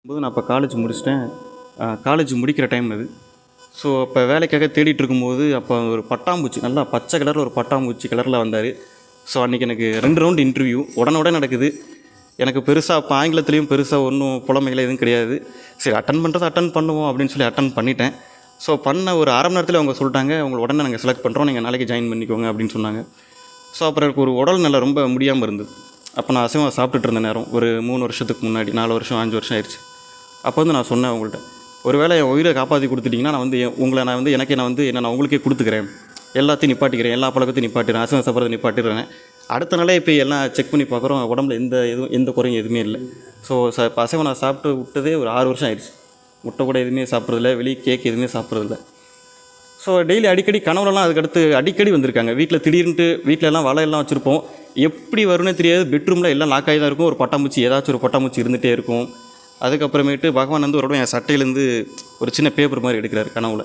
போது நான் இப்போ காலேஜ் முடிச்சிட்டேன். காலேஜ் முடிக்கிற டைம் அது. ஸோ அப்போ வேலைக்காக தேடிட்டு இருக்கும்போது அப்போ ஒரு பட்டாம்பூச்சி நல்லா பச்சை கலரில் ஒரு பட்டாம்பூச்சி கலரில் வந்தார். ஸோ அன்றைக்கி எனக்கு 2 ரவுண்டு இன்டர்வியூ உடனே நடக்குது. எனக்கு பெருசாக இப்போ ஆங்கிலத்துலேயும் பெருசாக ஒன்றும் புலமைகள் எதுவும் கிடையாது. சரி அட்டன் பண்ணுவோம் அப்படின்னு சொல்லி அட்டன் பண்ணிட்டேன். ஸோ பண்ண ஒரு அரை மணி நேரத்தில் அவங்க சொல்லிட்டாங்க, உங்களை உடனே நாங்கள் செலக்ட் பண்ணுறோம், நீங்கள் நாளைக்கு ஜாயின் பண்ணிக்கோங்க அப்படின்னு சொன்னாங்க. ஸோ அப்புறம் எனக்கு ஒரு உடல் நல்லா ரொம்ப முடியாமல் இருந்தது. அப்போ நான் அசைவம் சாப்பிட்டுட்டு இருந்த நேரம் ஒரு 3 வருஷத்துக்கு முன்னாடி, 4 வருஷம் 5 வருஷம் ஆயிடுச்சு. அப்போ வந்து நான் சொன்னேன் அவங்கள்ட்ட, ஒரு வேளை என் உயிரை காப்பாற்றி கொடுத்துட்டிங்கன்னா நான் வந்து நான் உங்களுக்கே கொடுத்துக்கிறேன், எல்லாத்தையும் நிப்பாட்டிக்கிறேன், எல்லா பழக்கத்தையும் நிப்பாட்டிடுறேன், அசைவம் சாப்பிட்றதை நிப்பாட்டிடுறேன். அடுத்த நாளே இப்போ எல்லாம் செக் பண்ணி பார்க்குறோம், உடம்புல எந்த குறையும் எதுவுமே இல்லை. ஸோ இப்போ அசைவம் நான் சாப்பிட்டு விட்டதே ஒரு 6 வருஷம் ஆயிடுச்சு. முட்டை கூட எதுவுமே சாப்பிட்றதில்ல, வெளியே கேக் எதுவுமே சாப்பிட்றதில்ல. ஸோ டெய்லி அடிக்கடி கனவுலலாம் அதுக்கடுத்து அடிக்கடி வந்திருக்காங்க. வீட்டில் திடீர்னுட்டு வீட்டிலலாம் வலையெல்லாம் வச்சுருப்போம், எப்படி வரும்னே தெரியாது. பெட்ரூமில் எல்லாம் லாக்காகி தான் இருக்கும். ஒரு பட்டாம்பூச்சி, ஏதாச்சும் ஒரு பட்டாம்பூச்சி இருந்துகிட்டே இருக்கும். அதுக்கப்புறமேட்டு பகவான் வந்து ஒரு என் சட்டையிலேருந்து ஒரு சின்ன பேப்பர் மாதிரி எடுக்கிறாரு, கனவுல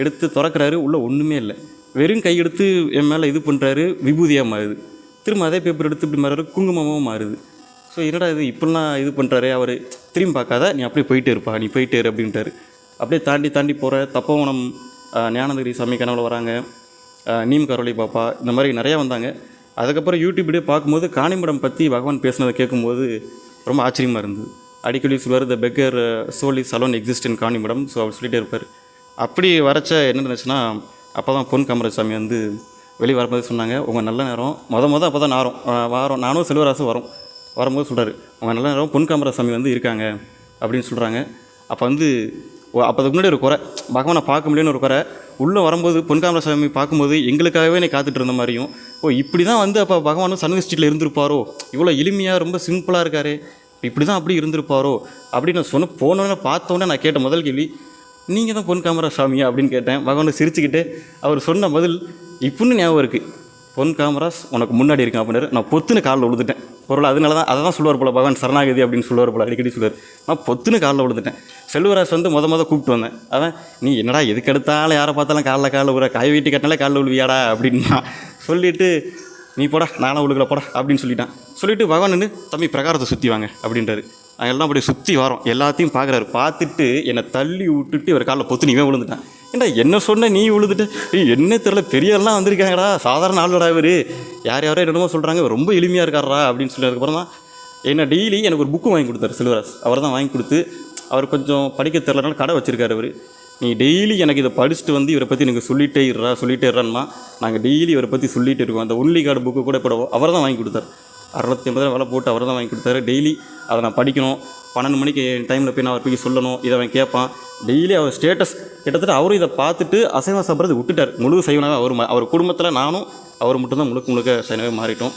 எடுத்து திறக்கிறாரு, உள்ளே ஒன்றுமே இல்லை. வெறும் கை எடுத்து என் மேலே இது பண்ணுறாரு, விபூதியாக மாறுது. திரும்ப அதே பேப்பர் எடுத்து இப்படி மாறுறாரு, குங்குமமாக மாறுது. ஸோ என்னடா இது இப்படிலாம் இது பண்ணுறாரு. அவர் திரும்பி பார்க்காத, நீ அப்படியே போயிட்டே இருப்பா, நீ போயிட்டே இரு அப்படின்ட்டாரு. அப்படியே தாண்டி போகிற தப்போவனம் ஞானகிரி சாமி கனவுல வராங்க, நீம் கரோலி பாப்பா, இந்த மாதிரி நிறையா வந்தாங்க. அதுக்கப்புறம் யூடியூப்லேயே பார்க்கும்போது காணிமடம் பற்றி பகவான் பேசுனதை கேட்கும்போது ரொம்ப ஆச்சரியமாக இருந்தது. அடிக்கடி சொல்வார், the beggar soul is alone exist in Kanimadam. So அவர் சொல்லிகிட்டே இருப்பார். அப்படி வரைச்ச என்ன இருந்துச்சுன்னா, அப்போ தான் பொன் காமராஜசாமி வந்து வெளியே வரும்போது சொன்னாங்க, உங்கள் நல்ல நேரம் மொதல் அப்போ தான் வாரம் நானும் செல்வராசும் வரும்போது சொல்கிறாரு, உங்கள் நல்ல நேரம் பொன் காமராஜசாமி வந்து இருக்காங்க அப்படின்னு சொல்கிறாங்க. அப்போ வந்து அதுக்கு முன்னாடி ஒரு குறை, பகவானை பார்க்க முடியும்னு ஒரு குறை. உள்ளே வரும்போது பொன் காமராஜசாமி பார்க்கும்போது எங்களுக்காகவே நீ காத்துட்டு இருந்த மாதிரியும், இப்படி தான் வந்து அப்போ பகவானும் சன்வெஸ்ட் ஸ்ட்ரீட்டில் இருந்திருப்பாரோ, இவ்வளோ எளிமையாக ரொம்ப சிம்பிளாக இருக்காரு, இப்படி தான் அப்படி இருந்திருப்பாரோ அப்படின்னு நான் போனோன்னே பார்த்தோன்னே நான் கேட்ட முதல் கேள்வி, நீங்கள் தான் பொன் காமராஜசாமியா அப்படின்னு கேட்டேன். பகவானை சிரிச்சுக்கிட்டு அவர் சொன்ன பதில் இப்படின்னு ஞாபகம் இருக்குது, பொன் காமராஜ் உனக்கு முன்னாடி இருக்கேன் அப்படின்னாரு. நான் பொத்துன்னு காலில் விழுந்துட்டேன். பொருள் அதனால தான் அதை தான் சொல்லுவார் போல், பகவான் சரணாகதி அப்படின்னு சொல்லுவார் போல், அடிக்கடி சொல்லுவார். நான் பொத்துன்னு காலில் விழுந்துட்டேன். செல்வராஜ் வந்து மொதல் கூப்பிட்டு வந்தேன். அவன், நீ என்னடா எதுக்கு எடுத்தாலும் யாரை பார்த்தாலும் காலில் விழ, காய் வீட்டு கட்டினாலே காலில் விழுவியாடா அப்படின்னா சொல்லிவிட்டு, நீ போடா நானும் விழுகல போடா அப்படின்னு சொல்லிவிட்டு பகவான் நின்று, தம்பி பிரகாரத்தை சுற்றி வாங்க அப்படின்றாரு. நாங்கள் எல்லாம் அப்படி சுற்றி வரோம், எல்லாத்தையும் பார்க்குறாரு. பார்த்துட்டு என்னை தள்ளி விட்டுட்டு இவர் காலில் பொத்து நீவே விழுந்துட்டான். ஏன்டா என்ன சொன்ன நீ விழுந்துட்டு, என்ன தெரியல பெரியெல்லாம் வந்திருக்காங்கடா, சாதாரண ஆளுடா இவர், யாரோ என்னமோ சொல்கிறாங்க, ரொம்ப எளிமையாக இருக்காரா அப்படின்னு சொன்னதுக்கப்புறம் தான் என்ன டெய்லி எனக்கு ஒரு புக்கு வாங்கி கொடுத்தாரு செல்வராஜ். அவர் தான் வாங்கி கொடுத்து, அவர் கொஞ்சம் படிக்க தெரியலனால கடை வச்சுருக்காரு. அவர், நீ டெய்லி எனக்கு இதை படிச்சுட்டு வந்து இவரை பற்றி எனக்கு சொல்லிகிட்டே இருறான்னா நாங்கள் டெய்லி இவரை பற்றி சொல்லிகிட்டே இருக்கோம். அந்த ஒன்லி கார்டு புக்கு கூட இப்போ அவர் தான் வாங்கி கொடுத்தார். 650 விலை போட்டு அவர் தான் வாங்கி கொடுத்தாரு. டெய்லி அதை நான் படிக்கணும், 12 மணிக்கு டைமில் போய் நான் அவர் போய் சொல்லணும், இதை அவன் கேட்பான். டெய்லி அவர் ஸ்டேட்டஸ் கிட்டத்தட்ட அவரும் இதை பார்த்துட்டு அசைவம் சாப்பிட்றது விட்டுட்டார். முழு சைவனாக அவர் குடும்பத்தில் நானும் அவர் மட்டும்தான் முழுக்க சைவனாகவே மாறிட்டோம்.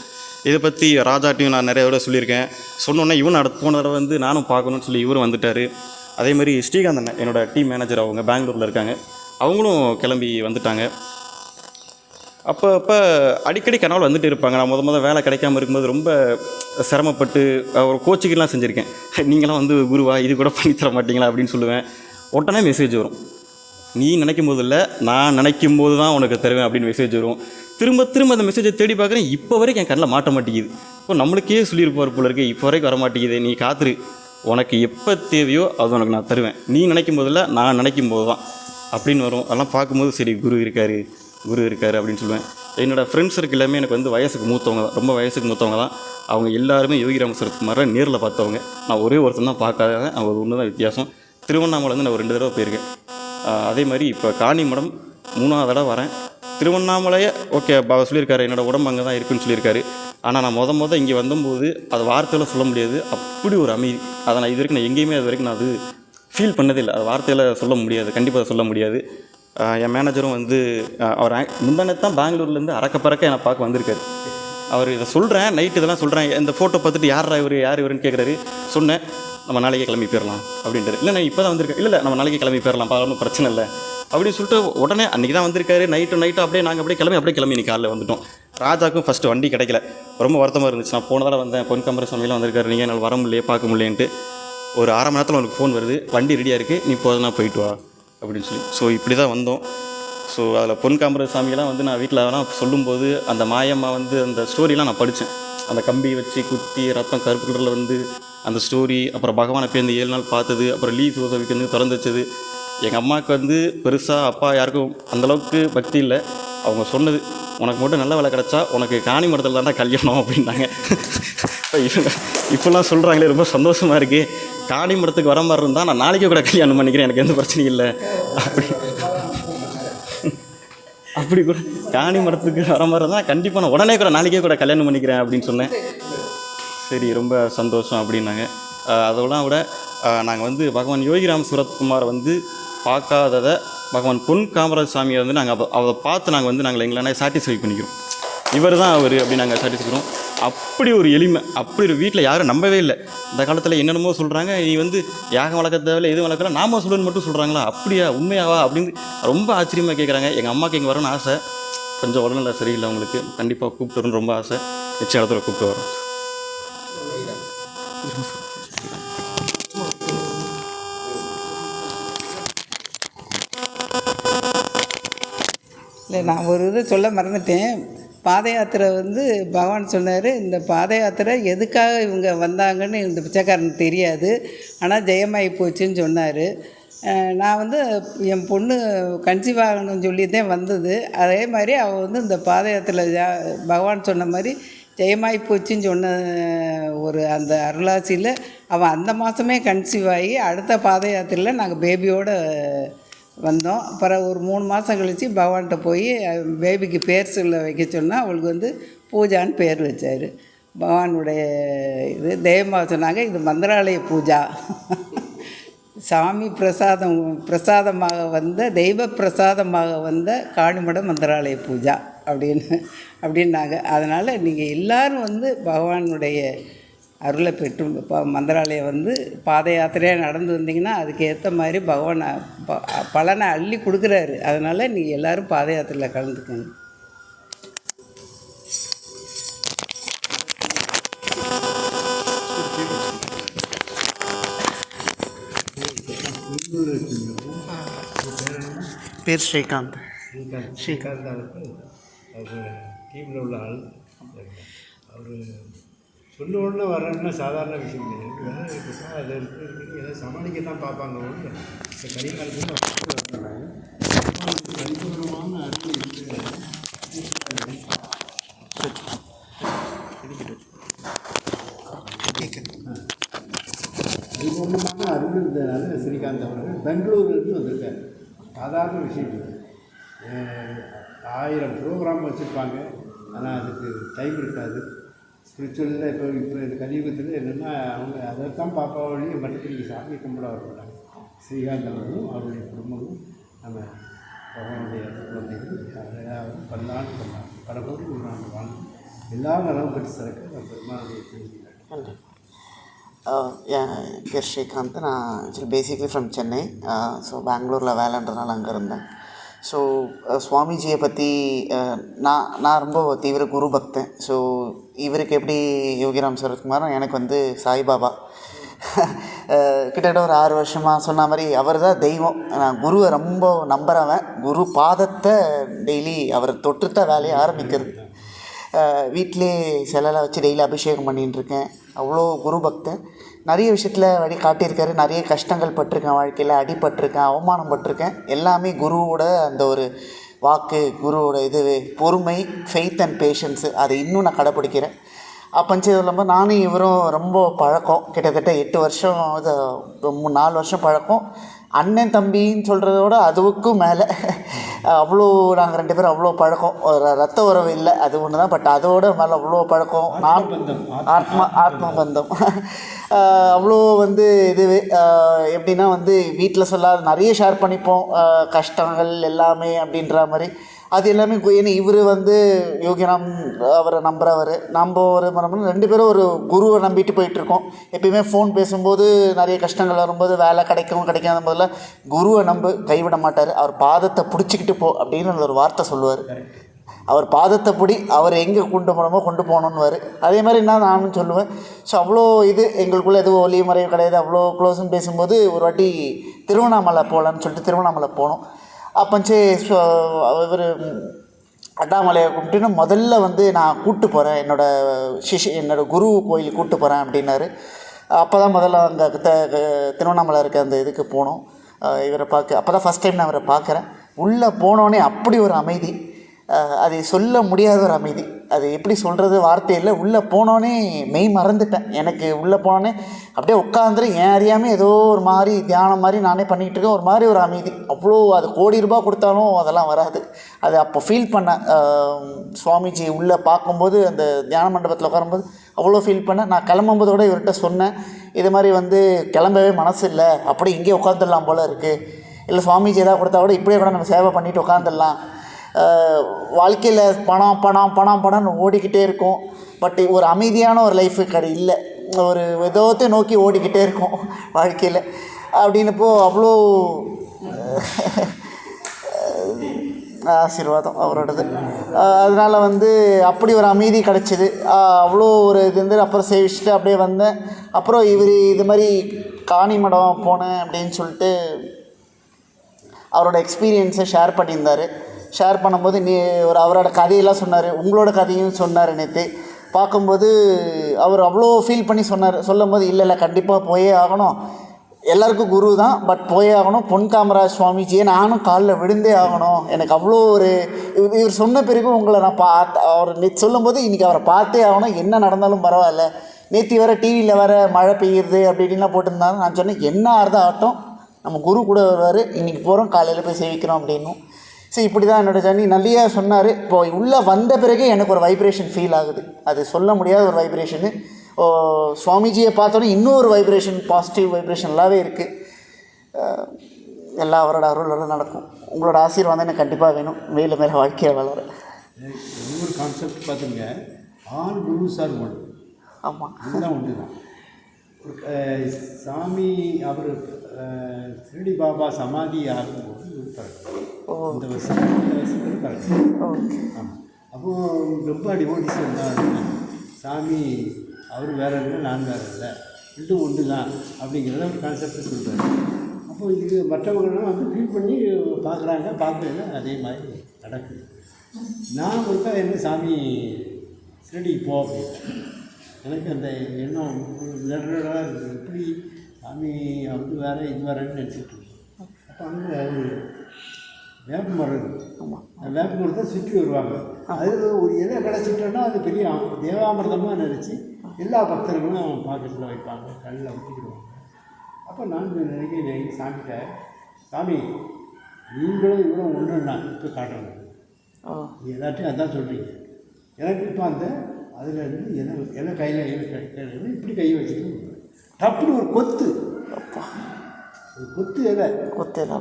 இதை பற்றி ராஜாட்டையும் நான் நிறைய விட சொல்லியிருக்கேன். சொன்னோன்னே இவன் போன தடவை வந்து நானும் பார்க்கணுன்னு சொல்லி இவரும் வந்துட்டார். அதே மாதிரி ஸ்ரீகாந்த் அண்ணன், என்னோட டீம் மேனேஜர், அவங்க பெங்களூரில் இருக்காங்க, அவங்களும் கிளம்பி வந்துட்டாங்க. அப்போ அடிக்கடி கனவுல வந்துட்டு இருப்பாங்க. நான் முதல் வேலை கிடைக்காம இருக்கும்போது ரொம்ப சிரமப்பட்டு ஒரு கோச்சிங்கெலாம் செஞ்சுருக்கேன். நீங்களாம் வந்து குருவா இது கூட பண்ணித்தர மாட்டீங்களா அப்படின்னு சொல்லுவேன். உடனே மெசேஜ் வரும், நீ நினைக்கும் போது இல்லை நான் நினைக்கும் போது தான் உனக்கு தருவேன் அப்படின்னு மெசேஜ் வரும். திரும்ப அந்த மெசேஜை தேடி பார்க்குறேன், இப்போ வரைக்கும் என் கண்ணில் மாட்ட மாட்டேங்குது. இப்போ நம்மளுக்கே சொல்லியிருப்பார் போல இருக்கு, இப்போ வரைக்கும் வர மாட்டேங்குது, நீ காத்துரு, உனக்கு எப்போ தேவையோ அது உனக்கு நான் தருவேன், நீ நினைக்கும் போதில்லை நான் நினைக்கும் போது தான் அப்படின்னு வரும். அதெல்லாம் பார்க்கும்போது சரி குரு இருக்கார் அப்படின்னு சொல்லுவேன். என்னோடய ஃப்ரெண்ட்ஸ் இருக்கு எல்லாமே எனக்கு வந்து வயசுக்கு மூத்தவங்க தான், ரொம்ப வயசுக்கு மூத்தவங்க தான். அவங்க எல்லாருமே யோகிராம சரத்குமாரை நேரில் பார்த்தவங்க. நான் ஒரே ஒருத்தன் தான் பார்க்காதேன், அவங்க ஒன்று தான் வித்தியாசம். திருவண்ணாமலை வந்து நான் ஒரு 2 தடவை போயிருக்கேன். அதே மாதிரி இப்போ காணிமடம் 3ஆவது தடவை வரேன். திருவண்ணாமலையை ஓகே சொல்லியிருக்காரு, என்னோடய உடம்பு அங்கே தான் இருக்குன்னு சொல்லியிருக்காரு. ஆனால் நான் மொதல் இங்கே வந்தபோது அது வார்த்தையில் சொல்ல முடியாது, அப்படி ஒரு அமைதி. அதை நான் இது வரைக்கும் நான் எங்கேயுமே அது வரைக்கும் நான் அது ஃபீல் பண்ணதே இல்லை. அது வார்த்தையில் சொல்ல முடியாது, கண்டிப்பாக அதை சொல்ல முடியாது. என் மேனேஜரும் வந்து அவர் முந்தானத்து தான் பெங்களூர்லேருந்து அறக்க என்னை பார்க்க வந்திருக்காரு. அவர் இதை சொல்கிறேன், நைட்டு இதெல்லாம் சொல்கிறேன், இந்த ஃபோட்டோ பார்த்துட்டு யார் இவருன்னு கேட்குறாரு. சொன்னேன், நம்ம நாளைக்கே கிளம்பி போயிடலாம் அப்படின்றாரு. இல்லை நான் இப்போ தான் வந்திருக்கேன், இல்லை நம்ம நாளைக்கே கிளம்பி போயிடலாம், ஒன்றும் பிரச்சனை இல்லை அப்படின்னு சொல்லிட்டு உடனே அன்றைக்கி தான் வந்திருக்காரு. நைட்டு அப்படியே நாங்கள் அப்படியே கிளம்பி இன்றைக்கி காலையில் வந்துவிட்டோம். ராஜாக்கும் ஃபஸ்ட்டு வண்டி கிடைக்கல, ரொம்ப வருத்தமாக இருந்துச்சு. நான் போன தடவை வந்தேன், பொன் காமராஜசாமியெலாம் வந்திருக்காரு, நீங்கள் என்னால் வர முடியலையே பார்க்க முடியலேன்ட்டு. ஒரு அரை மணி நேரத்தில் உனக்கு ஃபோன் வருது, வண்டி ரெடியாக இருக்குது, நீ போதுனா போயிட்டு வா அப்படின்னு சொல்லி. ஸோ இப்படி தான் வந்தோம். ஸோ அதில் பொன் காமராஜசாமியெல்லாம் வந்து நான் வீட்டில் வேணால் சொல்லும்போது அந்த மாயம்மா வந்து அந்த ஸ்டோரிலாம் நான் படித்தேன். அந்த கம்பி வச்சு குத்தி ரத்தம் கருப்பு கலரில் வந்து அந்த ஸ்டோரி, அப்புறம் பகவானை போய் அந்த 7 நாள் பார்த்தது, அப்புறம் லீ ஃபிலோசபிக்கு வந்து திறந்து வச்சது. எங்கள் அம்மாவுக்கு வந்து பெருசாக அப்பா யாருக்கும் அந்தளவுக்கு பக்தி இல்லை. அவங்க சொன்னது, உனக்கு மட்டும் நல்ல வேலை கிடச்சா உனக்கு காணி மரத்தில் தான்டா கல்யாணம் அப்படின்னாங்க. இப்போல்லாம் சொல்கிறாங்களே, ரொம்ப சந்தோஷமாக இருக்குது. காணி மரத்துக்கு வர மாதிரி இருந்தால் நான் நாளைக்கே கூட கல்யாணம் பண்ணிக்கிறேன், எனக்கு எந்த பிரச்சனையும் இல்லை அப்படி கூட காணி மரத்துக்கு வர மாதிரி இருந்தால் கண்டிப்பாக நான் உடனே கூட நாளைக்கே கூட கல்யாணம் பண்ணிக்கிறேன் அப்படின்னு சொன்னேன். சரி, ரொம்ப சந்தோஷம் அப்படின்னாங்க. அதெல்லாம் விட நாங்கள் வந்து பகவான் யோகிராம் சுரத்குமார் வந்து பார்க்காததை பகவான் பொன் காமராஜ் சாமியை வந்து நாங்கள் அதை பார்த்து நாங்கள் எங்களை சாட்டிஸ்ஃபை பண்ணிக்கிறோம். இவர் தான் அவர் அப்படி நாங்கள் சாட்டிஸ்ஃபைக்கிறோம். அப்படி ஒரு எளிமை, அப்படி ஒரு வீட்டில் யாரும் நம்பவே இல்லை. இந்த காலத்தில் என்னென்னமோ சொல்கிறாங்க, நீ வந்து யாகம் வளர்க்க தேவையில்லை, எதுவும் வளர்க்கல, நாம சொல்லுன்னு மட்டும் சொல்கிறாங்களா, அப்படியா, உண்மையாவா அப்படின்னு ரொம்ப ஆச்சரியமாக கேட்குறாங்க. எங்கள் அம்மாவுக்கு இங்கே வரணும்னு ஆசை. கொஞ்சம் உடல்நிலை சரியில்லை அவங்களுக்கு, கண்டிப்பாக கூப்பிட்டு வரணும்னு ரொம்ப ஆசை. நிச்சய இடத்துல கூப்பிட்டு வரோம். இல்லை, நான் ஒரு இது சொல்ல மறந்துட்டேன். பாத யாத்திரை வந்து பகவான் சொன்னார், இந்த பாத யாத்திரை எதுக்காக இவங்க வந்தாங்கன்னு இந்த பிச்சைக்காரனுக்கு தெரியாது, ஆனால் ஜெயமாகி போச்சுன்னு சொன்னார். நான் வந்து என் பொண்ணு கன்சீவ் ஆகணும்னு சொல்லி தான் வந்தது. அதே மாதிரி அவள் வந்து இந்த பாத யாத்திரையில் பகவான் சொன்ன மாதிரி ஜெயமாகி போச்சுன்னு சொன்ன ஒரு அந்த அருளாசியில் அவள் அந்த மாதமே கன்சீவ் ஆகி அடுத்த பாத யாத்திரையில் நாங்கள் பேபியோடு வந்தோம். அப்புறம் ஒரு 3 மாதம் கழித்து பகவான்கிட்ட போய் பேபிக்கு பேர் சொல்ல வைக்க சொன்னால் அவளுக்கு வந்து பூஜான்னு பேர் வச்சார். பகவானுடைய இது தெய்வமாக சொன்னாங்க, இது மந்திராலய பூஜா, சாமி பிரசாதமாக வந்த தெய்வ பிரசாதமாக வந்த காணிமட மந்திராலய பூஜா அப்படின்னாங்க. அதனால் நீங்கள் எல்லோரும் வந்து பகவானுடைய அருளை பெற்று மந்திராலயம் வந்து பாத யாத்திரையாக நடந்து வந்தீங்கன்னா அதுக்கு ஏற்ற மாதிரி பகவான் பலனை அள்ளி கொடுக்குறாரு. அதனால் நீங்கள் எல்லோரும் பாத யாத்திரையில் கலந்துக்கங்க. பேர் ஸ்ரீகாந்த். அவர் டீமில் உள்ள ஆள். அவர் சொன்ன உடனே வரேன்னா சாதாரண விஷயம் கிடையாது. வேலை இருக்கா, அது இருக்குது, எதாவது சமாளிக்க தான் பார்ப்பாங்க. ஒன்று இந்த கரிகாலத்தில் பரிபூர்ணமான அருள் பரிபூர்ணமான அருள் இருந்ததுனால ஸ்ரீகாந்த் அவர்கள் பெங்களூர்லேருந்து வந்திருக்காரு. சாதாரண விஷயம் இல்லை. 1000 ப்ரோக்ராம் வச்சுருப்பாங்க, ஆனால் அதுக்கு டைம் இருக்காது. ஸ்பிரிச்சுவலில் இப்போ இந்த கலியுகத்தில் என்னென்னா அவங்க அதைத்தான் பார்ப்பா வழியை மற்றபடி சாமி கும்பிட வரப்படாங்க. ஸ்ரீகாந்த் அவர்களும் அவருடைய குடும்பமும் நம்ம பகவானுடைய குழந்தைகள் அதாவது பல்லாண்டு பல கோடி 100 ஆண்டு வாழ்ந்து எல்லா நலவும் பெற்று சிறக்க நம்ம பெருமானுடைய தெரிவிக்கிறாங்க. என் பேர் ஸ்ரீகாந்த். நான் actually basically from Chennai. So பெங்களூரில் வேலைன்றதுனால அங்கே இருந்தேன். ஸோ சுவாமிஜியை பற்றி நான் ரொம்ப தீவிர குரு பக்தன். ஸோ இவருக்கு எப்படி யோகிராம் சுரத்குமார், எனக்கு வந்து சாய்பாபா. கிட்டத்தட்ட ஒரு 6 வருஷமாக சொன்ன மாதிரி அவர் தான் தெய்வம். நான் குருவை ரொம்ப நம்புகிறவன். குரு பாதத்தை டெய்லி அவர் தொட்டுத்தான் வேலையை ஆரம்பிக்கிறது. வீட்டிலே சிலைலாம் வச்சு டெய்லி அபிஷேகம் பண்ணிகிட்டு இருக்கேன். அவ்வளோ குரு பக்தன். நிறைய விஷயத்தில் வழி காட்டியிருக்காரு. நிறைய கஷ்டங்கள் பட்டிருக்கேன், வாழ்க்கையில் அடிபட்டிருக்கேன், அவமானம் பட்டிருக்கேன். எல்லாமே குருவோட அந்த ஒரு வாக்கு, குருவோட இது பொறுமை, ஃபெய்த் அண்ட் பேஷன்ஸு, அதை இன்னும் நான் கடைப்பிடிக்கிறேன். அப்போச்சு இல்லாமல் நானும் இவரும் ரொம்ப பழக்கம். கிட்டத்தட்ட 8 வருஷம், 4 வருஷம் பழக்கம். அண்ணன் தம்பின்னு சொல்கிறதோட அதுவுக்கும் மேலே அவ்வளோ நாங்கள் 2 பேரும் அவ்வளோ பழக்கம். ஒரு ரத்த உறவு இல்லை, அது ஒன்று தான். பட் அதோட மேலே அவ்வளோ பழக்கம். ஆத்ம பந்தம் அவ்வளோ வந்து இதுவே எப்படின்னா வந்து வீட்டில் சொல்லாத நிறைய ஷேர் பண்ணிப்போம், கஷ்டங்கள் எல்லாமே அப்படின்ற மாதிரி. அது எல்லாமே ஏன்னா இவர் வந்து யோகிராம் அவரை நம்புகிறவர், நம்ம ஒரு மரம் 2 பேரும் ஒரு குருவை நம்பிட்டு போயிட்டுருக்கோம். எப்பயுமே ஃபோன் பேசும்போது நிறைய கஷ்டங்கள் வரும்போது வேலை கிடைக்காத போதில் குருவை நம்ப கைவிட மாட்டார். அவர் பாதத்தை பிடிச்சிக்கிட்டு போ அப்படின்னு ஒரு வார்த்தை சொல்லுவார். அவர் பாதத்தை பிடி, அவர் எங்கே கொண்டு போகணுமோ கொண்டு போகணுன்னுவார். அதே மாதிரி நானும் சொல்லுவேன். ஸோ அவ்வளோ இது எங்களுக்குள்ளே எதுவும் ஒலி மறைவு கிடையாது. அவ்வளோ க்ளோஸுன்னு பேசும்போது ஒரு வாட்டி திருவண்ணாமலை போகலான்னு சொல்லிட்டு திருவண்ணாமலை போனோம். அப்போச்சு இவர் அண்ணாமலையை கூப்பிட்டுன்னு முதல்ல வந்து நான் கூப்பிட்டு போகிறேன், என்னோடய குரு கோயிலுக்கு கூப்பிட்டு போகிறேன் அப்படின்னாரு. அப்போ தான் முதல்ல அங்கே திருவண்ணாமலை இருக்க அந்த இதுக்கு போனோம். இவரை பார்க்க அப்போ தான் ஃபஸ்ட் டைம் நான் இவரை பார்க்குறேன். உள்ளே போனோடனே அப்படி ஒரு அமைதி, அது சொல்ல முடியாத ஒரு அமைதி. அது எப்படி சொல்கிறது வார்த்தை இல்லை. உள்ளே போனோடனே மெய் மறந்துட்டேன். எனக்கு உள்ளே போனோடனே அப்படியே உட்காந்துரு ஏன் அறியாமல் ஏதோ ஒரு மாதிரி தியானம் மாதிரி நானே பண்ணிகிட்டு இருக்கேன். ஒரு மாதிரி ஒரு அமைதி. அவ்வளோ அது கோடி ரூபாய் கொடுத்தாலும் அதெல்லாம் வராது. அது அப்போ ஃபீல் பண்ணேன். சுவாமிஜி உள்ளே பார்க்கும்போது அந்த தியான மண்டபத்தில் உட்காரும்போது அவ்வளோ ஃபீல் பண்ணேன். நான் கிளம்பும்போது கூட இவர்கிட்ட சொன்னேன், இது மாதிரி கிளம்பவே மனசு இல்லை, அப்படி இங்கேயே உட்காந்துடலாம் போல் இருக்குது, இல்லை சுவாமிஜி எதாவது கொடுத்தா கூட இப்படியே கூட நம்ம சேவை பண்ணிவிட்டு உட்காந்துடலாம். வாழ்க்கையில் பணம் பணம் பணம் பணம்னு ஓடிக்கிட்டே இருக்கும். பட் ஒரு அமைதியான ஒரு லைஃபு இல்லை. ஒரு விதத்தை நோக்கி ஓடிக்கிட்டே இருக்கும் வாழ்க்கையில். அப்படின்னப்போ அவ்வளோ ஆசீர்வாதம் அவரோடது. அதனால் அப்படி ஒரு அமைதி கிடச்சிது. அவ்வளோ ஒரு இது அப்புறம் சேவிச்சுட்டு அப்படியே வந்தேன். அப்புறம் இது மாதிரி காணிமடம் போனேன் அப்படின்னு சொல்லிட்டு அவரோட எக்ஸ்பீரியன்ஸை ஷேர் பண்ணியிருந்தார். ஷேர் பண்ணும்போது அவரோட கதையெல்லாம் சொன்னார், உங்களோட கதையும் சொன்னார். நேற்று பார்க்கும்போது அவர் அவ்வளோ ஃபீல் பண்ணி சொல்லும் போது இல்லை கண்டிப்பாக போயே ஆகணும், எல்லாருக்கும் குரு தான், பட் போயே ஆகணும், பொன் காமராஜ் சுவாமிஜியை நானும் காலில் விழுந்தே ஆகணும். எனக்கு அவ்வளோ ஒரு இவர் சொன்ன பிறகு உங்களை நான் அவர் நேற்று சொல்லும்போது இன்றைக்கி அவரை பார்த்தே ஆகணும், என்ன நடந்தாலும் பரவாயில்ல. நேற்று வேறு டிவியில் வேறு மழை பெய்யுறது அப்படி இப்படின்லாம் போட்டிருந்தாங்க. நான் சொன்னேன் என்ன ஆறுதா ஆகட்டும், நம்ம குரு கூட வருவார், இன்றைக்கி போகிறோம், காலையில் போய் சேவிக்கிறோம் அப்படின்னும். சரி, இப்படி தான் என்னோடய ஜர்னி. நிறையா சொன்னார். இப்போது உள்ளே வந்த பிறகு எனக்கு ஒரு வைப்ரேஷன் ஃபீல் ஆகுது. அது சொல்ல முடியாத ஒரு வைப்ரேஷனு. சுவாமிஜியை பார்த்தோன்னே இன்னொரு வைப்ரேஷன், பாசிட்டிவ் வைப்ரேஷன் நல்லாவே இருக்குது. எல்லாம் அவரோட அருளோட நடக்கும். உங்களோட ஆசீர்வாதம் எனக்கு கண்டிப்பாக வேணும், மேலும் மேலே வாழ்க்கையை வளர. இன்னொரு கான்செப்ட் பார்த்துங்க, ஆல் குருஸ் ஆர் ஒன். ஆமாம், இதுதான் ஒன்று தான். சாமி அவர் ஷிரடி பாபா சமாதி ஆகும்போது இந்த வருஷத்துக்கு கரெக்ட். ஆமாம், அப்போது ரொம்ப டிவோட்டிஸ் வந்தாங்க. சாமி அவர் வேறு இல்லை, நான் வேறு இல்லை, ரெண்டும் ஒன்று தான் அப்படிங்கிறத ஒரு கான்செப்டை சொல்கிறாரு. அப்போது இதுக்கு மற்றவங்களாம் ஃபீல் பண்ணி பார்க்குறாங்க, பார்க்கல அதே மாதிரி நடக்குது. நான் ஒருக்கா என்ன சாமி ஷிரடிக்கு போ அப்படின்னு எனக்கு அந்த எண்ணம் லெட்டராக இருக்குது. எப்படி சாமி வேறு இது வேறேன்னு நினச்சிட்டு இருக்கேன். அப்போ அங்கே ஒரு வேப்ப மரம் இருக்குது. ஆமாம், அந்த வேப்ப மரத்தை சுற்றி வருவாங்க. அதில் ஒரு இலை கிடச்சிட்டோன்னா அது பெரிய தேவாமிர்தமாக நினச்சி எல்லா பக்தர்களும் பாக்கெட்டில் வைப்பாங்க, கல்லில் ஊற்றிக்கிடுவாங்க. அப்போ நான் நினைக்கிறேன் சாமிகிட்ட, சாமி நீங்களும் இவரும் ஒன்றுன்னா இப்போ காட்டுறேன், நீ எல்லாத்தையும் அதான் சொல்கிறீங்க. எனக்கு இப்போ அதில் இருந்து இலை கையில் இப்படி கையை வச்சுட்டு டப்புன்னு ஒரு கொத்து இலை,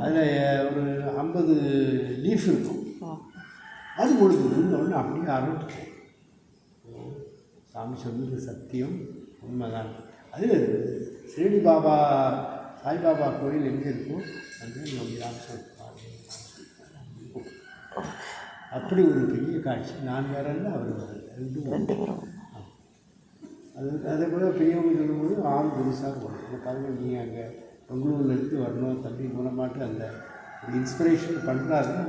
அதில் ஒரு 50 லீஃப் இருக்கும். அது முழுதுன்னு அப்படியே ஆரம்பிச்சேன். சாமி சொன்னது சத்தியம், உண்மைதான். அதில் ஷிரடி பாபா சாய்பாபா கோயில் எங்கே இருக்கும் அங்கே நம்ம ராமசாமி அப்படி ஒரு பெரிய காட்சி. நான் வேற இல்லை, அவர் வேறு, ரெண்டு பேரும். அதே போல் பெரியவங்க சொல்லும்போது ஆள் குருசாக போகணும். பாருங்கள், நீங்கள் அங்கே பெங்களூர்லேருந்து வரணும் தம்பி மூலமாட்டு அந்த ஒரு இன்ஸ்பிரேஷன் பண்ணுறாருன்னா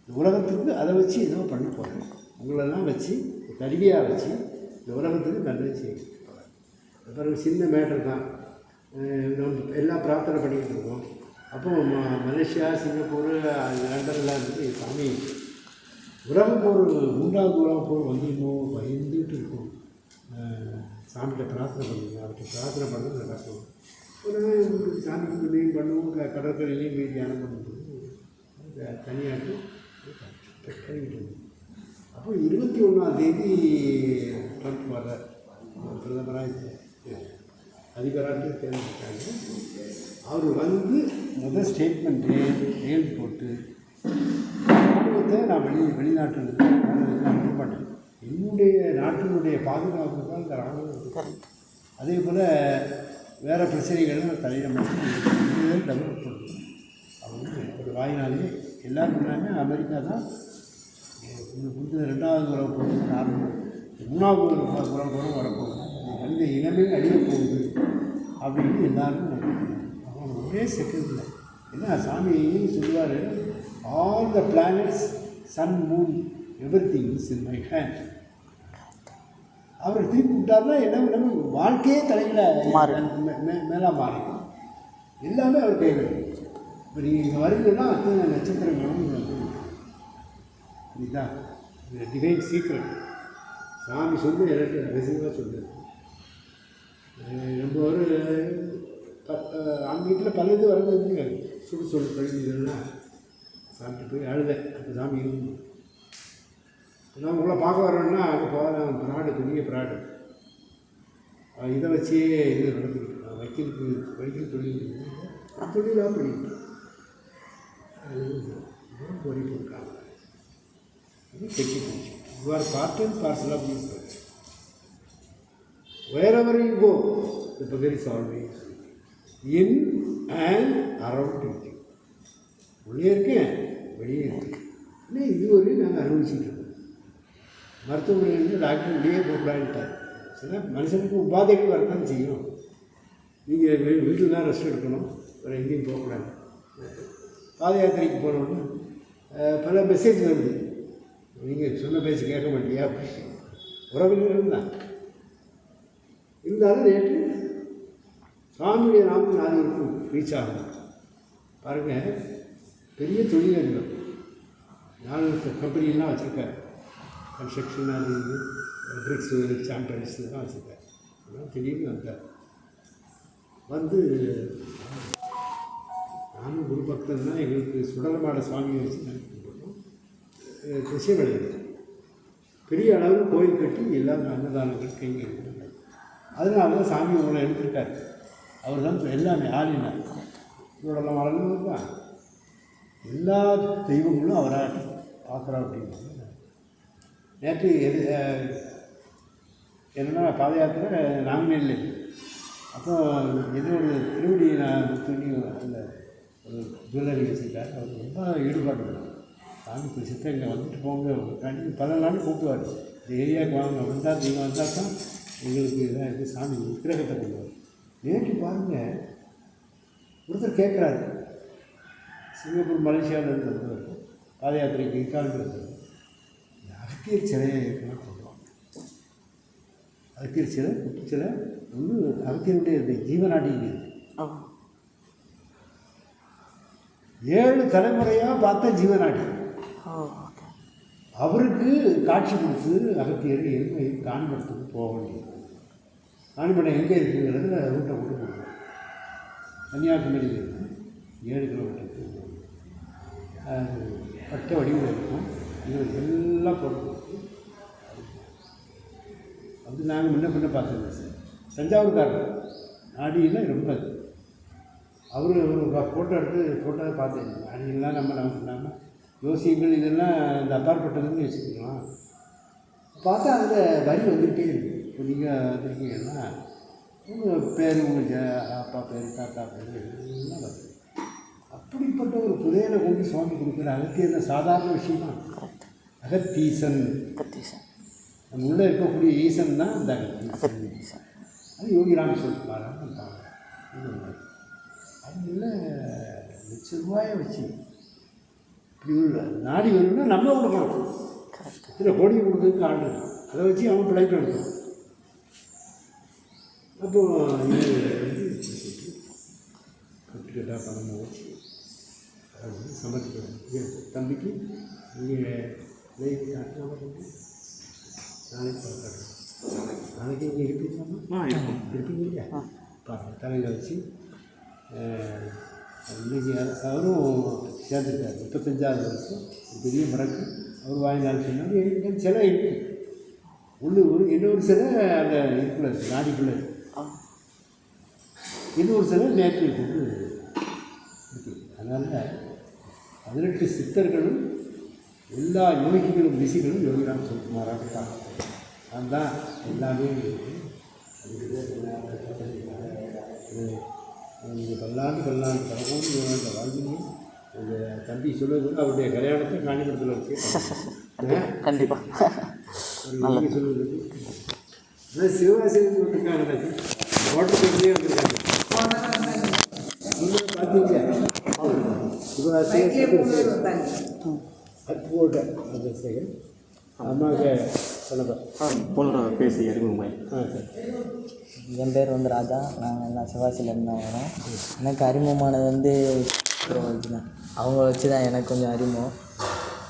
உலகத்துக்கு அதை வச்சு ஏதோ பண்ண போகிறோம். உங்களெல்லாம் வச்சு கருவியாக வச்சு இந்த உலகத்துக்கு நல்லது செய்ய போகிறேன். அப்புறம் சின்ன மேட்ரு தான், நம்ம எல்லாம் பிரார்த்தனை பண்ணிக்கிட்டு இருக்கோம். அப்போது மலேசியா, சிங்கப்பூர், லண்டன்லாம் இருந்து சாமி உலகப்போர் 3வது உலகப்போர் வந்துடணும் பயந்துட்டு இருக்கும். சாமிகிட்ட பிரார்த்தனை பண்ணுங்க, அவர்கிட்ட பிரார்த்தனை பண்ண நடக்கும். ஒரு சாமிக்கு துணியும் பண்ணுவோம், கடற்கரையிலையும் போய் தியானம் பண்ணும்போது தனியாட்டு கழுவிட்டு. அப்போ 21ஆம் தேதி ட்ரம்ப் வர்றார், பிரதமராக அதிபராக தேர்ந்தெடுத்தாங்க. அவர் முதல் ஸ்டேட்மெண்ட் கையெழுத்து போட்டு ராணுவத்தை நான் வெளிநாட்டில் நான் விட மாட்டேன், என்னுடைய நாட்டினுடைய பாதுகாப்பு தான் இந்த ராணுவம். அதே போல் வேறு பிரச்சனைகள்லாம் தலையிட மாட்டேன், டெவலப் பண்ணணும். அவங்க ஒரு வாயினாலே எல்லோரும் பண்ணாங்க. அமெரிக்கா தான் 2வது உலக போகிறது காரணம், 3வது உலக போகிறது வரப்போகுது, அந்த இனமே அழிய போகுது அப்படின்னு எல்லோரும் அவங்க ஒரே செகண்டில் என்ன சாமி சொல்லுவார், all the planets, sun, moon, everything is in my hand. அவர் திருப்பி விட்டார்னா என்ன நம்ம வாழ்க்கையே தலையில் மேலே மாறும். எல்லாமே அவர் கையில். இப்போ நீங்கள் இங்கே வரீங்கன்னா அத்தனை நட்சத்திரங்களும் இதுதான் டிவைன் சீக்ரெட். சாமி சொல்லி எனக்கு ரகசியமாக சொல்லுது. நம்ம ஒரு அந்த வீட்டில் பல இது வரதுங்க சுடு கழிவுகள்லாம் சாப்பிட்டு போய் அழுதேன். அப்போ சாமி இருக்கும். நான் உங்களை பார்க்க வரோன்னா அங்கே போகிறேன். ப்ராடு, பெரிய ப்ராடு. இதை வச்சே இது நடந்துக்கிட்டு வைக்கல் தொழிலாக பண்ணிட்டு பொறி போட்டாங்க. செக்கி போச்சு. இவ்வாறு பார்ட் அண்ட் பார்சலாக பண்ணி wherever you go, the bugger is always in and around you. உள்ளே இருக்கேன், வெளியே இருக்கேன். ஆனால் இது ஒரு நாங்கள் அனுபவிச்சுட்டு இருக்கோம். மருத்துவமனையிலேருந்து டாக்டர் வெளியே போகக்கூடாதுட்டார். சில மனுஷனுக்கு உபாதைகள் வரத்தான் செய்யும். நீங்கள் வீட்டில் தான் ரெஸ்ட் எடுக்கணும், வேறு எங்கேயும் போகக்கூடாது. பாத யாத்திரைக்கு போனோன்னு பல மெசேஜ் வருது. நீங்கள் சொன்ன பேச்சு கேட்க மாட்டியா? உறவினர்கள் தான் இருந்தாலும் நேற்று சாமியுடைய நாமம் 4 இருக்கும் ரீச் ஆகும். பாருங்கள், பெரிய தொழிலதிபர் 4 கம்பெனிலாம் வச்சுருக்கார். கன்ஸ்ட்ரக்ஷன், அது இது, பிரிக்ஸ், சாம்பியன்ஸ் தான் வச்சுருக்கார். அதெல்லாம் திடீர்னு வந்தார். வந்து நானும் குரு பக்தன் தான். எங்களுக்கு சுடலமாட சுவாமியை வச்சு நினைக்க போட்டோம். விஷயம் எழுதுது. பெரிய அளவில் கோயில் கட்டி எல்லாம் அன்னதானங்கள் கைங்க. அதனால தான் சாமி உங்களை எடுத்துருக்கார். அவர் தான் எல்லாமே ஆளினார். இவரெல்லாம் வளர்ந்து தான் எல்லா தெய்வங்களும் அவராக பார்க்குறோம் அப்படின்னு. நேற்று என்னென்னா பாத யாத்திரை நாங்களே இல்லை. அப்போ என்னோட திருவடி நான் துணி அந்த ஒரு ஜுவல்லரி வச்சுருக்காரு. அவர் ரொம்ப ஈடுபாடு. சாமி சித்த இங்கே வந்துட்டு போங்க, பல நாள் கூப்பிடுவார். இந்த ஏரியாவுக்கு வாங்க, வந்தால் நீங்கள் வந்தால் தான் எங்களுக்கு இதாக இருக்குது. சாமி விக்கிரகத்தை கொண்டு வரும். நேற்று பாருங்கள், ஒருத்தர் கேட்குறாரு, சிங்கப்பூர் மலேசியாவிலேருந்து வந்தவர், பாத யாத்திரைக்கு இருக்கான்னு இருந்தது. அகத்தியர் சிலையை இருக்குன்னா சொல்லுவாங்க. அகத்தியர் சிலை, குட்டி சிலை ஒன்று அகத்தியருடைய ஜீவநாடிங்க. 7 தலைமுறையாக பார்த்த ஜீவநாடி. அவருக்கு காட்சி கொடுத்து அகத்தியர் எருமை காணிமடத்துக்கு போக வேண்டியது. காணிமடம் எங்கே இருக்குங்கிறத ரூட்டை கொண்டு போகணும். கன்னியாகுமரியில் இருக்கும், 7 கிலோமீட்டருக்கு பட்ட வடிவில் இருக்கும். இது எல்லாம் பொருள் அது நாங்கள் முன்ன பார்த்தது சார். தஞ்சாவூர்காரர் நாடியில் ரொம்ப அவர் ஒரு ஃபோட்டோ எடுத்து ஃபோட்டோவை பார்த்தேன். நாடியெல்லாம் நம்ம சொல்லாமல் யோசியங்கள் இதெல்லாம் இந்த அப்பாற்பட்டதுன்னு வச்சுக்கலாம். பார்த்தா அந்த வரி வந்துகிட்டே இருக்குது. இப்போ நீங்கள் வந்துருக்கீங்கன்னா உங்கள் பேர், உங்கள் அப்பா பேர், தாத்தா பேர் எல்லாம் வருது. அப்படிப்பட்ட ஒரு புதையலை கொண்டு சுவாமி கொடுக்குற அகத்தியர் சாதாரண விஷயமா? அகத்தீசன். நம்ம உள்ளே இருக்கக்கூடிய ஈசன் தான் இந்த அகத்தீசன். அது யோகி ராமேஸ்வரர் வந்தாங்க. அதில் ₹1,00,000 வச்சு இப்படி ஒரு நாடி வரும்னா நம்ம கொடுக்கணும். இதில் கோடி கொடுக்குறதுக்கு ஆள், அதை வச்சு அவன் பிழைப்பு எடுத்தோம். அப்போது இது கட்டுக்கட்டாக பணமாக வச்சு அதை வந்து சமர்ப்பிக்கிறோம். தம்பிக்கு நீங்கள் நாளைக்கு பார்க்குறேன். நாளைக்கு இங்கே இருப்பீங்களாமா? இருப்பீங்க இல்லையா? பார்க்குறேன். தலையில் வச்சு இன்றைக்கி அவரும் சேர்ந்துருக்கார். 35வது வருஷம் பெரிய மறக்கு அவர் வாங்கினாலும் சொன்னாலும் எனக்கு சிலை இருக்குது. ஒரு இன்னொரு சிலை அந்த இதுக்குள்ளே இருக்குது, நாடிக்குள்ளே இருக்குது. இன்னொரு சிலை நேற்று போட்டு இருக்குது. அதனால் 18 சித்தர்களும் எல்லா யோகிகளும் ரிஷிகளும் யோகிராம் சொல்லுமாராக இருக்காங்க. அதுதான் எல்லாமே நீங்கள் பல்லாண்டு பரவோடு அந்த வாழ்க்கையும் உங்கள் தம்பி சொல்லுவது அவருடைய கல்யாணத்தை காணிமடத்தில் வச்சு கண்டிப்பாக நீங்கள் சொல்லுவது. ஆனால் சிவகாசி விட்டுருக்காங்க, ஓட்டர் பேர்லேயே வந்துருக்காங்க. நீங்கள் பார்த்தீங்க சிவகாசி அது போட்ட அந்த செயல் அம்மாவுக்கு போன பேசி அறிமுகமாய். என் பேர் வந்து ராஜா. நாங்கள் எல்லாம் சிவாசிலேருந்து தான் வரோம். எனக்கு அறிமுகமானது வந்து அவங்க வச்சு தான் எனக்கு கொஞ்சம் அறிமுகம்.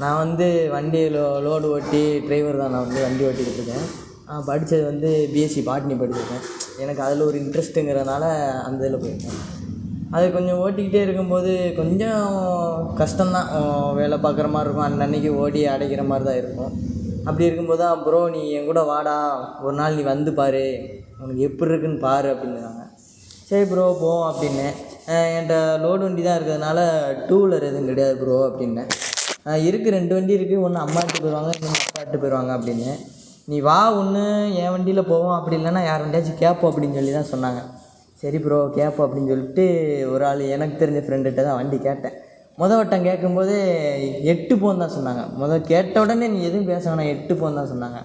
நான் வந்து வண்டி லோடு ஓட்டி டிரைவர் தான். நான் வந்து வண்டி ஓட்டிக்கிட்டு இருக்கேன். படித்தது வந்து பிஎஸ்சி பாட்னி படிச்சிருக்கேன். எனக்கு அதில் ஒரு இன்ட்ரெஸ்ட்டுங்கிறதுனால அந்த இதில் போயிருக்கேன். அது கொஞ்சம் ஓட்டிக்கிட்டே இருக்கும்போது கொஞ்சம் கஷ்டம்தான். வேலை பார்க்குற மாதிரி இருக்கும், அன்னன்னைக்கு ஓடி அடைக்கிற மாதிரி தான் இருக்கும். அப்படி இருக்கும்போது தான் ப்ரோ நீ என் கூட வாடா, ஒரு நாள் நீ வந்து பாரு, உனக்கு எப்படி இருக்குன்னு பாரு அப்படின்னாங்க. சரி ப்ரோ போவோம் அப்படின்னேன். என்கிட்ட லோடு வண்டி தான் இருக்கிறதுனால டூ வீலர் எதுவும் கிடையாது ப்ரோ அப்படின்னேன். இருக்குது 2 வண்டி இருக்குது, ஒன்று அம்மா எடுத்து போயிடுவாங்க, இன்னொன்று அப்பா எடுத்து போயிடுவாங்க அப்படின்னு. நீ வா, ஒன்று என் வண்டியில் போவோம், அப்படி இல்லைன்னா யார் வண்டியாச்சும் கேட்போம் அப்படின்னு சொல்லி தான் சொன்னாங்க. சரி ப்ரோ கேட்போம் அப்படின்னு சொல்லிட்டு ஒரு ஆள் எனக்கு தெரிஞ்ச ஃப்ரெண்டுகிட்ட தான் வண்டி கேட்டேன். வட்டம் கேட்கும்போது 8 பவுன் தான் சொன்னாங்க. கேட்ட உடனே நீ எதுவும் பேச வேணாம், 8 பவுன் தான் சொன்னாங்க.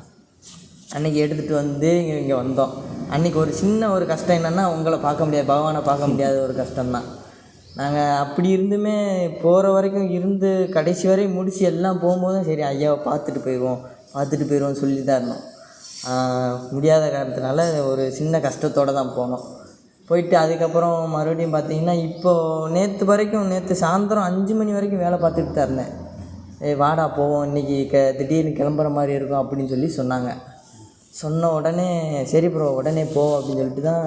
அன்றைக்கி எடுத்துகிட்டு வந்து இங்கே வந்தோம். அன்றைக்கி ஒரு சின்ன ஒரு கஷ்டம் என்னென்னா, உங்களை பார்க்க முடியாது, பகவானை பார்க்க முடியாத ஒரு கஷ்டம்தான். நாங்கள் அப்படி இருந்துமே போகிற வரைக்கும் இருந்து கடைசி வரையும் முடித்து எல்லாம் போகும்போதும் சரி ஐயாவை பார்த்துட்டு போயிடுவோம் சொல்லி தான் இருந்தோம். முடியாத காரணத்தினால ஒரு சின்ன கஷ்டத்தோடு தான் போனோம். போயிட்டு அதுக்கப்புறம் மறுபடியும் பார்த்திங்கன்னா இப்போது நேற்று சாயந்தரம் 5 மணி வரைக்கும் வேலை பார்த்துட்டு தான் இருந்தேன். வாடா போவோம், இன்றைக்கி திடீர்னு கிளம்புற மாதிரி இருக்கும் அப்படின்னு சொல்லி சொன்னாங்க. சொன்ன உடனே சரி ப்ரோ உடனே போ அப்படின்னு சொல்லிட்டு தான்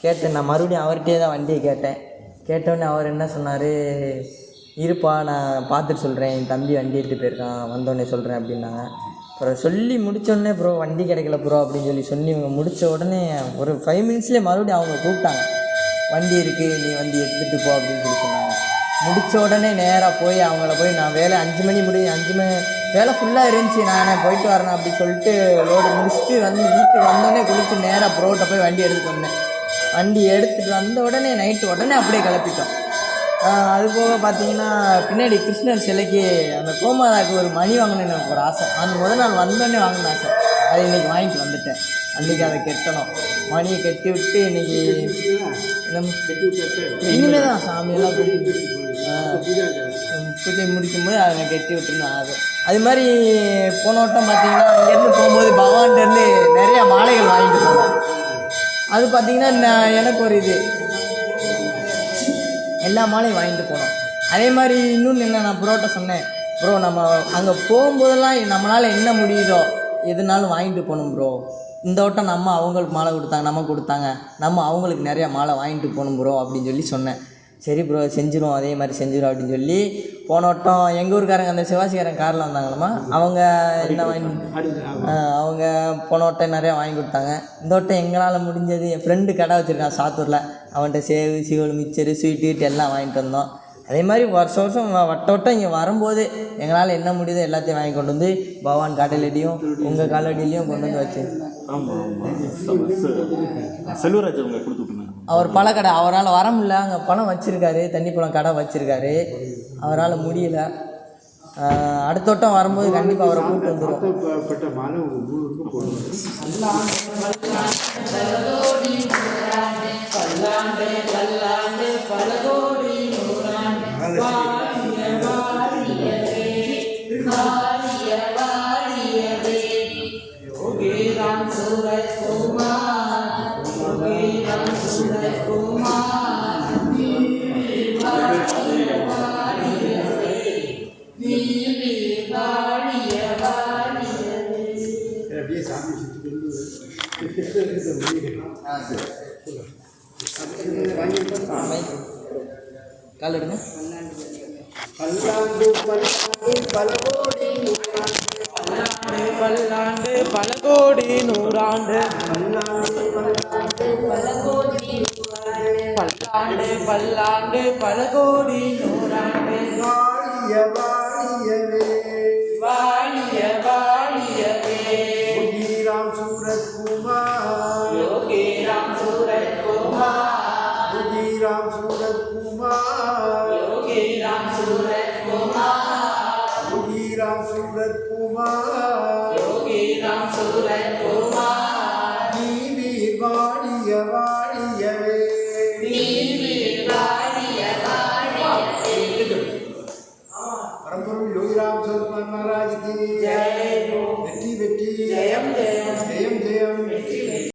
கேட்டேன். நான் மறுபடியும் அவர்கிட்டே தான் வண்டியை கேட்டோடனே அவர் என்ன சொன்னார், இருப்பா நான் பார்த்துட்டு சொல்கிறேன், என் தம்பி வண்டி எடுத்து போயிருக்கான், வந்தோடனே சொல்கிறேன் அப்படின்னாங்க. அப்புறம் சொல்லி முடித்தோடனே ப்ரோ வண்டி கிடைக்கல ப்ரோ அப்படின்னு சொல்லி இவங்க முடித்த உடனே ஒரு 5 மினிட்ஸ்லேயே மறுபடியும் அவங்க கூப்பிட்டாங்க. வண்டி இருக்குது, நீ வண்டி எடுத்துகிட்டு போ அப்படின்னு சொல்லி சொன்னாங்க. முடித்த உடனே நேராக போய் அவங்கள போய் நான் வேலை 5 மணி வேலை ஃபுல்லாக இருந்துச்சு, நான் போயிட்டு வரேன் அப்படி சொல்லிட்டு லோடு முடிச்சுட்டு வீட்டுக்கு வந்தோடனே குளித்து நேராக ப்ரோட்ட போய் வண்டி எடுத்துகிட்டு வந்தேன். வண்டி எடுத்துகிட்டு வந்த உடனே நைட்டு உடனே அப்படியே கிளப்பிட்டோம். அது போக பார்த்தீங்கன்னா பின்னாடி கிருஷ்ணர் சிலைக்கு அந்த கோமாதாவுக்கு ஒரு மணி வாங்கணும்னு எனக்கு ஒரு ஆசை. அந்த முதல் நாள் வந்தோடனே வாங்கின ஆசை, அதை இன்றைக்கி வாங்கிட்டு வந்துட்டேன். அன்றைக்கி அதை கட்டணும், மணியை கட்டி விட்டு இன்றைக்கி இனிமேல் தான் சாமியெல்லாம் பூஜை முடிக்கும்போது அதை கட்டி விட்டுருந்தேன். அது மாதிரி போன வட்டம் பார்த்தீங்கன்னா இங்கேருந்து போகும்போது பகவான்கிட்டேருந்து நிறையா மாலைகள் வாங்கிட்டு போனோம். அது பார்த்திங்கன்னா எனக்கு ஒரு எல்லா மாலையும் வாங்கிட்டு போனோம். அதே மாதிரி இன்னொன்று என்ன, நான் ப்ரோட்ட சொன்னேன், ப்ரோ நம்ம அங்கே போகும்போதெல்லாம் நம்மளால் என்ன முடியுதோ எதுனாலும் வாங்கிட்டு போகணும் ப்ரோ. இந்த வட்டம் நம்ம அவங்களுக்கு மாலை கொடுத்தாங்க, நமக்கு கொடுத்தாங்க, நம்ம அவங்களுக்கு நிறையா மாலை வாங்கிட்டு போகணும் ப்ரோ அப்படின்னு சொல்லி சொன்னேன். சரி ப்ரோ செஞ்சிடும், அதே மாதிரி செஞ்சிடும் அப்படின்னு சொல்லி போன வட்டம் எங்கள் ஊருக்காரங்க அந்த சிவாசிக்காரங்க காரில் வந்தாங்களாம்மா, அவங்க என்ன அவங்க போன வட்டம் நிறையா வாங்கி கொடுத்தாங்க. இந்த வட்டம் எங்களால் முடிஞ்சது, என் ஃப்ரெண்டு கடை வச்சுருக்கான் சாத்தூரில், அவன்கிட்ட சேவு சீவல் மிச்சரு ஸ்வீட்டு எல்லாம் வாங்கிட்டு வந்தோம். அதே மாதிரி வருஷம் வட்டம் இங்கே வரும்போது எங்களால் என்ன முடியுதோ எல்லாத்தையும் வாங்கி கொண்டு வந்து பகவான் காட்டலடியும் உங்கள் காலடியிலையும் கொண்டு வந்து வச்சு. செல்வராஜ் அவங்க கொடுத்துருந்தாங்க. அவர் பழக்கடை, அவரால் வர முடியல, அங்கே பழம் வச்சுருக்காரு, தண்ணி பழம் கடை வச்சுருக்காரு, அவரால் முடியல. அடுத்த வட்டம் வரும்போது கண்டிப்பாக அவரை கூப்பிட்டு வந்துடும். கால் எடுங்க. பல்லாண்டு பல கோடி நூறாண்டு, பல்லாண்டு பல கோடி நூறாண்டு, வாழிய வாழியவே வாழிய வாழியவே. யோகிராம் சூரத்குமார், யோகிராம் சூரத்குமார், யோகிராம் சூரத்குமார், யோகிராம் சூரத்குமார், யோகிராம் சூரத்குமார், யோகிராம் சூரத்குமார். நீ வீர் வாழிய வாழியவே, நீ வீர்